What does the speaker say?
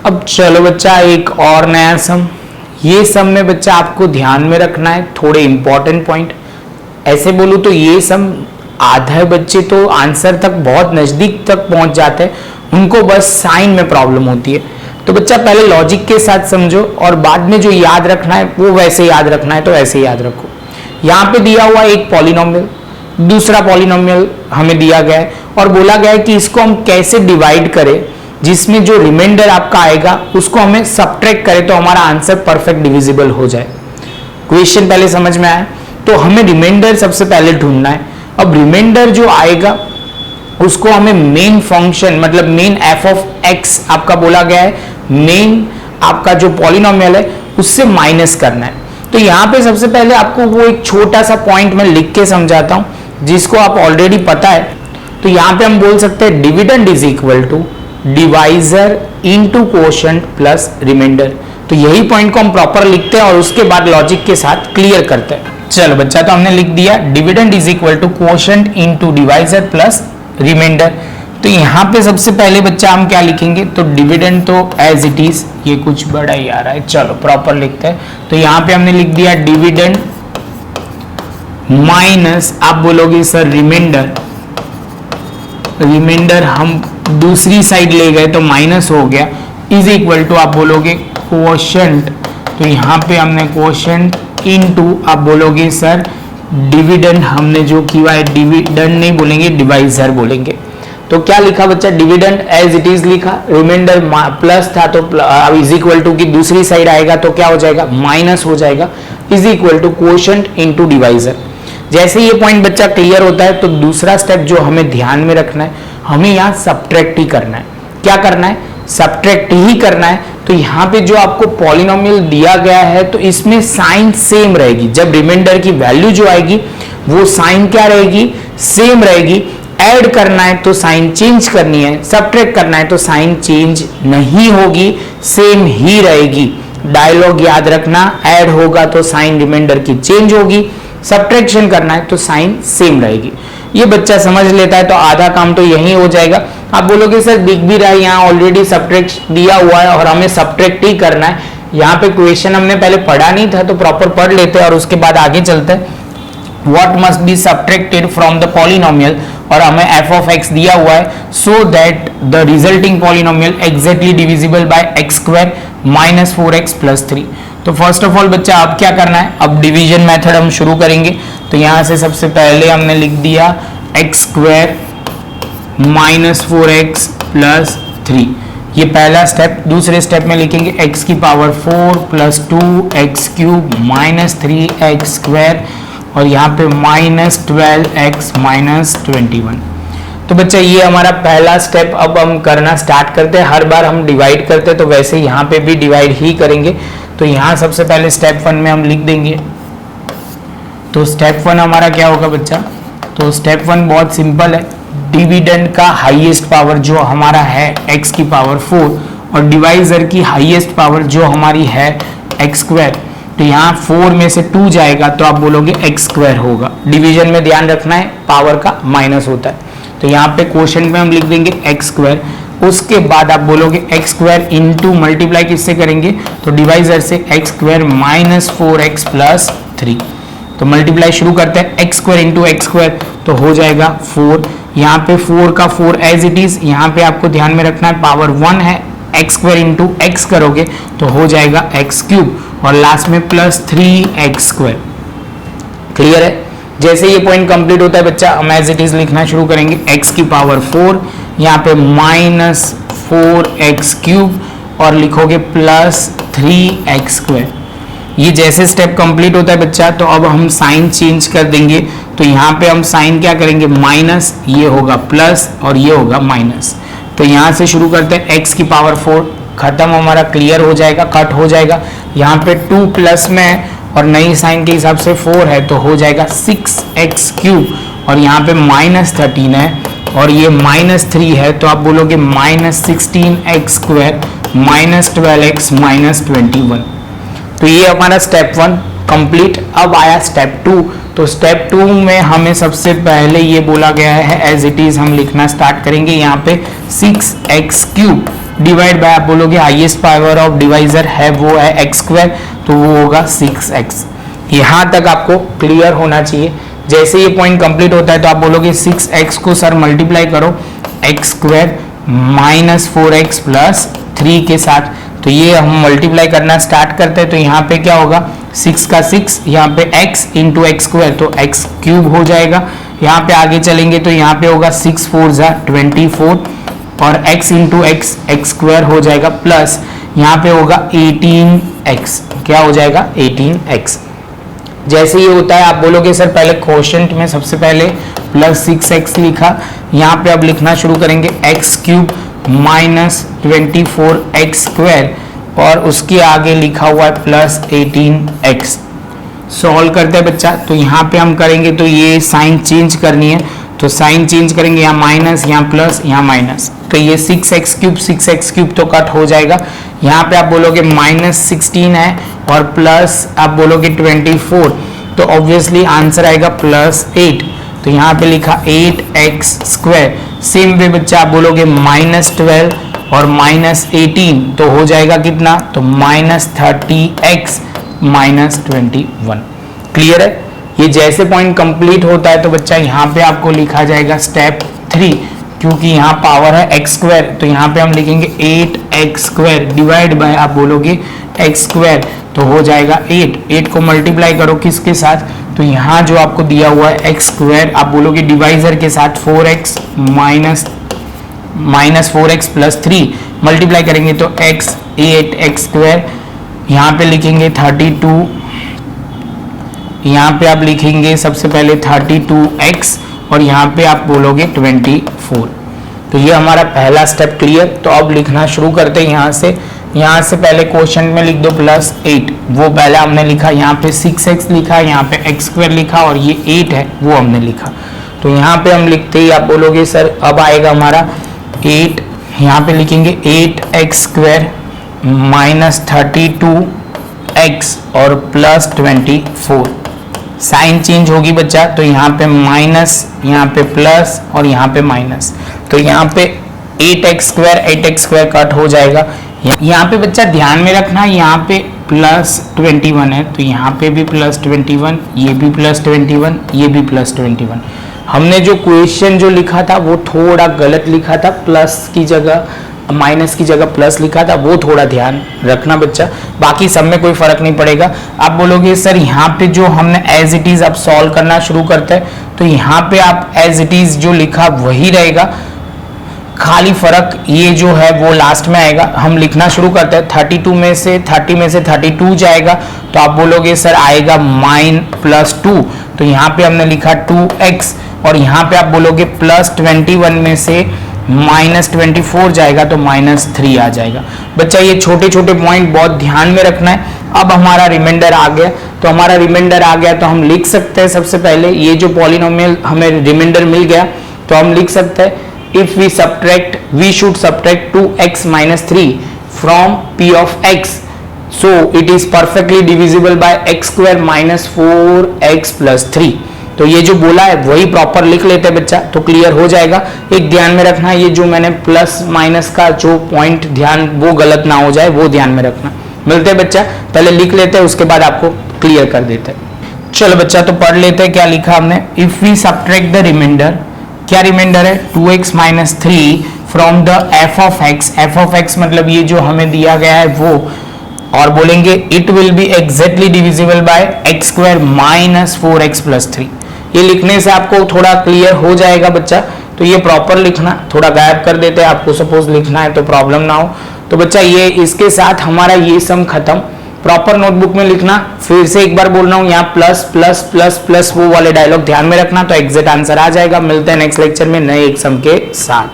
अब चलो बच्चा एक और नया सम। ये सम में बच्चा आपको ध्यान में रखना है थोड़े इंपॉर्टेंट पॉइंट। ऐसे बोलूं तो ये सम आधे बच्चे तो आंसर तक बहुत नजदीक तक पहुंच जाते हैं, उनको बस साइन में प्रॉब्लम होती है। तो बच्चा पहले लॉजिक के साथ समझो और बाद में जो याद रखना है वो वैसे याद रखना है तो वैसे याद रखो। यहाँ पे दिया हुआ एक पॉलिनोमियल, दूसरा पॉलिनोमियल हमें दिया गया है और बोला गया है कि इसको हम कैसे डिवाइड करें जिसमें जो रिमाइंडर आपका आएगा उसको हमें सब्ट्रैक्ट करें तो हमारा आंसर परफेक्ट डिविजिबल हो जाए। क्वेश्चन पहले समझ में आया? तो हमें रिमाइंडर सबसे पहले ढूंढना है। अब रिमाइंडर जो आएगा उसको हमें मेन फंक्शन मतलब मेन एफ ऑफ एक्स आपका बोला गया है, मेन आपका जो पॉलिनोमियल है उससे माइनस करना है। तो यहाँ पे सबसे पहले आपको वो एक छोटा सा पॉइंट मैं लिख के समझाता हूं जिसको आप ऑलरेडी पता है। तो यहाँ पे हम बोल सकते हैं dividend is equal to divisor into quotient plus remainder. तो यही पॉइंट को हम प्रॉपर लिखते हैं और उसके बाद लॉजिक के साथ क्लियर करते हैं। चलो बच्चा, तो हमने लिख दिया dividend is equal to quotient into divisor plus remainder. तो यहाँ पे सबसे पहले बच्चा हम क्या लिखेंगे? तो डिविडेंड तो एज इट इज, ये कुछ बड़ा ही आ रहा है, चलो प्रॉपर लिखते हैं। तो यहाँ पे हमने लिख दिया डिविडेंड माइनस, आप बोलोगे सर रिमाइंडर, रिमाइंडर हम दूसरी साइड ले गए तो माइनस हो गया, इज इक्वल टू आप बोलोगे कोशेंट। तो यहाँ पे हमने कोशेंट इनटू आप बोलोगे सर डिविडेंड, हमने जो किया है डिविडेंड नहीं बोलेंगे डिवाइजर बोलेंगे। तो क्या लिखा बच्चा? डिविडेंड एज इट इज लिखा, रिमाइंडर प्लस था तो इज इक्वल टू की दूसरी साइड आएगा तो क्या हो जाएगा? माइनस हो जाएगा, is equal to quotient into divisor. जैसे ये पॉइंट बच्चा क्लियर होता है तो दूसरा स्टेप जो हमें ध्यान में रखना है, हमें यहाँ सब्ट्रैक्ट ही करना है। क्या करना है? सब्ट्रैक्ट ही करना है। तो यहाँ पे जो आपको पॉलिनोमियल दिया गया है तो इसमें साइन सेम रहेगी। जब रिमाइंडर की वैल्यू जो आएगी वो साइन क्या रहेगी? सेम रहेगी। ऐड करना है तो साइन चेंज करनी है, सब्ट्रैक्ट करना है तो साइन चेंज नहीं होगी, सेम ही रहेगी। डायलॉग याद रखना, ऐड होगा तो साइन रिमाइंडर की चेंज होगी, सब्ट्रैक्शन करना है तो साइन सेम रहेगी। ये बच्चा समझ लेता है तो आधा काम तो यही हो जाएगा। आप बोलोगे सर दिख भी रहा है यहाँ ऑलरेडी सब्ट्रैक्ट दिया हुआ है और हमें सब्ट्रैक्ट ही करना है। यहाँ पे क्वेश्चन हमने पहले पढ़ा नहीं था तो प्रॉपर पढ़ लेते हैं और उसके बाद आगे चलते हैं। What must be subtracted from the polynomial, और हमें f of x दिया हुआ है so that the resulting polynomial exactly divisible by x square minus 4x plus 3। तो फर्स्ट ऑफ ऑल बच्चा अब क्या करना है? अब डिवीजन मेथड हम शुरू करेंगे। तो यहाँ से सबसे पहले हमने लिख दिया x square minus 4x plus 3, ये पहला स्टेप। दूसरे स्टेप में लिखेंगे x की power 4 plus 2x cube minus 3x square और यहाँ पे माइनस 12x माइनस 21। तो बच्चा ये हमारा पहला स्टेप अब हम करना स्टार्ट करते हैं। हर बार हम डिवाइड करते हैं तो वैसे यहाँ पे भी डिवाइड ही करेंगे। तो यहाँ सबसे पहले स्टेप 1 में हम लिख देंगे। तो स्टेप 1 हमारा क्या होगा बच्चा? तो स्टेप 1 बहुत सिंपल है, डिविडेंड का हाईएस्ट पावर जो हमारा है x की पावर 4 और डिवाइजर की हाईएस्ट पावर जो हमारी है x स्क्वायर। तो यहाँ 4 में से 2 जाएगा तो आप बोलोगे x स्क्वायर होगा। डिवीजन में ध्यान रखना है पावर का माइनस होता है। तो यहाँ पे क्वोशिएंट में हम लिख देंगे x स्क्वायर, उसके बाद आप बोलोगे x स्क्वायर इनटू मल्टीप्लाई किससे करेंगे? तो डिवाइजर से x square minus 4x plus 3। तो मल्टीप्लाई शुरू करते हैं, x square into x square तो हो जाएगा 4। यहाँ पे 4 का 4 एज इट इज, यहाँ पे आपको ध्यान में रखना है पावर 1 है, x स्क्वायर इंटू x करोगे तो हो जाएगा x क्यूब और लास्ट में प्लस 3x स्क्वायर। क्लियर है? जैसे ये पॉइंट कंप्लीट होता है बच्चा हम एज इट इज लिखना शुरू करेंगे, x की पावर 4 यहाँ पे माइनस 4x क्यूब और लिखोगे प्लस 3x स्क्वायर। ये जैसे स्टेप कंप्लीट होता है बच्चा तो अब हम साइन चेंज कर देंगे। तो यहाँ पे हम साइन क्या करेंगे? माइनस, ये होगा प्लस और ये होगा माइनस। तो यहाँ से शुरू करते हैं, x की पावर 4 खत्म हमारा, क्लियर हो जाएगा, कट हो जाएगा। यहाँ पे 2 प्लस में और नई साइन के हिसाब से 4 है तो हो जाएगा 6x क्यूब और यहाँ पे माइनस 13 है और ये माइनस 3 है तो आप बोलोगे minus 16x square minus 12x minus 21। तो ये हमारा स्टेप 1 कंप्लीट। अब आया स्टेप 2। तो स्टेप 2 में हमें सबसे पहले ये बोला गया है एज इट इज हम लिखना स्टार्ट करेंगे। यहाँ पे 6x³ डिवाइड बाय, आप बोलोगे हाईएस्ट पावर ऑफ डिवाइजर है वो है x², तो वो होगा 6x। यहाँ तक आपको क्लियर होना चाहिए। जैसे ये पॉइंट कंप्लीट होता है तो आप बोलोगे 6x को सर मल्टीप्लाई करो x² माइनस 4x प्लस 3 के साथ। तो ये हम मल्टीप्लाई करना स्टार्ट करते हैं, तो यहाँ पे क्या होगा 6 का 6, यहाँ पे x इंटू x² तो x³ हो जाएगा। यहाँ पे आगे चलेंगे तो यहाँ पे होगा 6 4 जा 24 और x इंटू x² हो जाएगा, प्लस यहाँ पे होगा 18x, क्या हो जाएगा 18x। जैसे ये होता है आप बोलोगे सर पहले क्वोशंट में सबसे पहले प्लस 6x लिखा, यहाँ पे अब लिखना शुरू करेंगे x³ माइनस 24x² और उसके आगे लिखा हुआ है प्लस 18x। सॉल्व करते हैं बच्चा, तो यहाँ पे हम करेंगे तो ये साइन चेंज करनी है, तो साइन चेंज करेंगे, यहाँ माइनस यहाँ प्लस यहाँ माइनस, तो ये 6x³ तो कट हो जाएगा। यहाँ पे आप बोलोगे माइनस 16 है और प्लस आप बोलोगे 24, तो ऑब्वियसली आंसर आएगा प्लस 8, तो यहाँ पे लिखा 8x²। सेम वे बच्चा आप बोलोगे माइनस 12 और माइनस 18 तो हो जाएगा कितना, तो माइनस 30x माइनस 21। क्लियर है। ये जैसे पॉइंट कंप्लीट होता है तो बच्चा यहाँ पे आपको लिखा जाएगा स्टेप 3, क्योंकि यहाँ पावर है x², तो यहाँ पे हम लिखेंगे 8x² डिवाइड बाय आप बोलोगे x², तो हो जाएगा 8 को मल्टीप्लाई करो किसके साथ, तो यहाँ जो आपको दिया हुआ है x² आप बोलोगे डिवाइजर के साथ 4x minus 4x plus 3 multiply करेंगे तो x 8x², यहाँ पे लिखेंगे 32, यहाँ पे आप लिखेंगे सबसे पहले 32x और यहाँ पे आप बोलोगे 24। तो ये हमारा पहला स्टेप क्लियर। तो अब लिखना शुरू करते हैं यहाँ से पहले क्वेश्चन में लिख दो प्लस 8, वो पहले हमने लिखा, यहाँ पे 6x लिखा, यहाँ पे x² लिखा और ये 8 है वो हमने लिखा। तो यहाँ पे हम लिखते ही आप बोलोगे सर अब आएगा हमारा 8, यहाँ पे लिखेंगे 8x² माइनस 32x और प्लस 24। साइन चेंज होगी बच्चा, तो यहाँ पे माइनस, यहाँ पे प्लस और यहाँ पे माइनस, तो यहाँ पे 8x² कट हो जाएगा। यहाँ पे बच्चा ध्यान में रखना, यहाँ पे प्लस 21 है, तो यहाँ पे भी प्लस 21, ये भी प्लस 21, ये भी प्लस 21। हमने जो क्वेश्चन जो लिखा था वो थोड़ा गलत लिखा था, प्लस की जगह माइनस की जगह प्लस लिखा था, वो थोड़ा ध्यान रखना बच्चा, बाकी सब में कोई फर्क नहीं पड़ेगा। आप बोलोगे सर यहाँ पे जो हमने एज इट इज अब सॉल्व करना शुरू करते हैं, तो यहाँ पे आप एज इट इज जो लिखा वही रहेगा, खाली फर्क ये जो है वो लास्ट में आएगा। हम लिखना शुरू करते हैं, 30 में से 32 जाएगा, तो आप बोलोगे सर आएगा -+2, तो यहाँ पे हमने लिखा 2x और यहाँ पे आप बोलोगे प्लस 21 में से -24 जाएगा तो -3 आ जाएगा। बच्चा ये छोटे छोटे पॉइंट बहुत ध्यान में रखना है। अब हमारा रिमाइंडर आ गया, तो हमारा रिमाइंडर आ गया तो हम लिख सकते हैं सबसे पहले ये जो पॉलिनोमियल हमें रिमाइंडर मिल गया, तो हम लिख सकते हैं if we should subtract 2x - 3 from p of x, so it is perfectly divisible by x² - 4x + 3। तो ये जो बोला है वही प्रॉपर लिख लेते हैं बच्चा, तो क्लियर हो जाएगा। एक ध्यान में रखना, ये जो मैंने प्लस माइनस का जो पॉइंट ध्यान वो गलत ना हो जाए, वो ध्यान में रखना। मिलते हैं बच्चा, पहले लिख लेते हैं उसके बाद आपको क्लियर कर देते हैं। चलो बच्चा तो पढ़ लेते हैं क्या लिखा हमने। If we subtract the remainder, क्या रिमाइंडर है 2x - 3 from the f of x मतलब ये जो हमें दिया गया है वो, और बोलेंगे it will be exactly divisible by x² - 4x + 3। ये लिखने से आपको थोड़ा क्लियर हो जाएगा बच्चा, तो ये प्रॉपर लिखना, थोड़ा गायब कर देते हैं, आपको सपोज लिखना है तो प्रॉब्लम ना हो। तो बच्चा ये इसके साथ हमारा ये सम खत्म, प्रॉपर नोटबुक में लिखना। फिर से एक बार बोल रहा हूँ, यहाँ प्लस प्लस प्लस प्लस वो वाले डायलॉग ध्यान में रखना, तो एग्जैक्ट आंसर आ जाएगा। मिलते हैं नेक्स्ट लेक्चर में नए एक सम के साथ।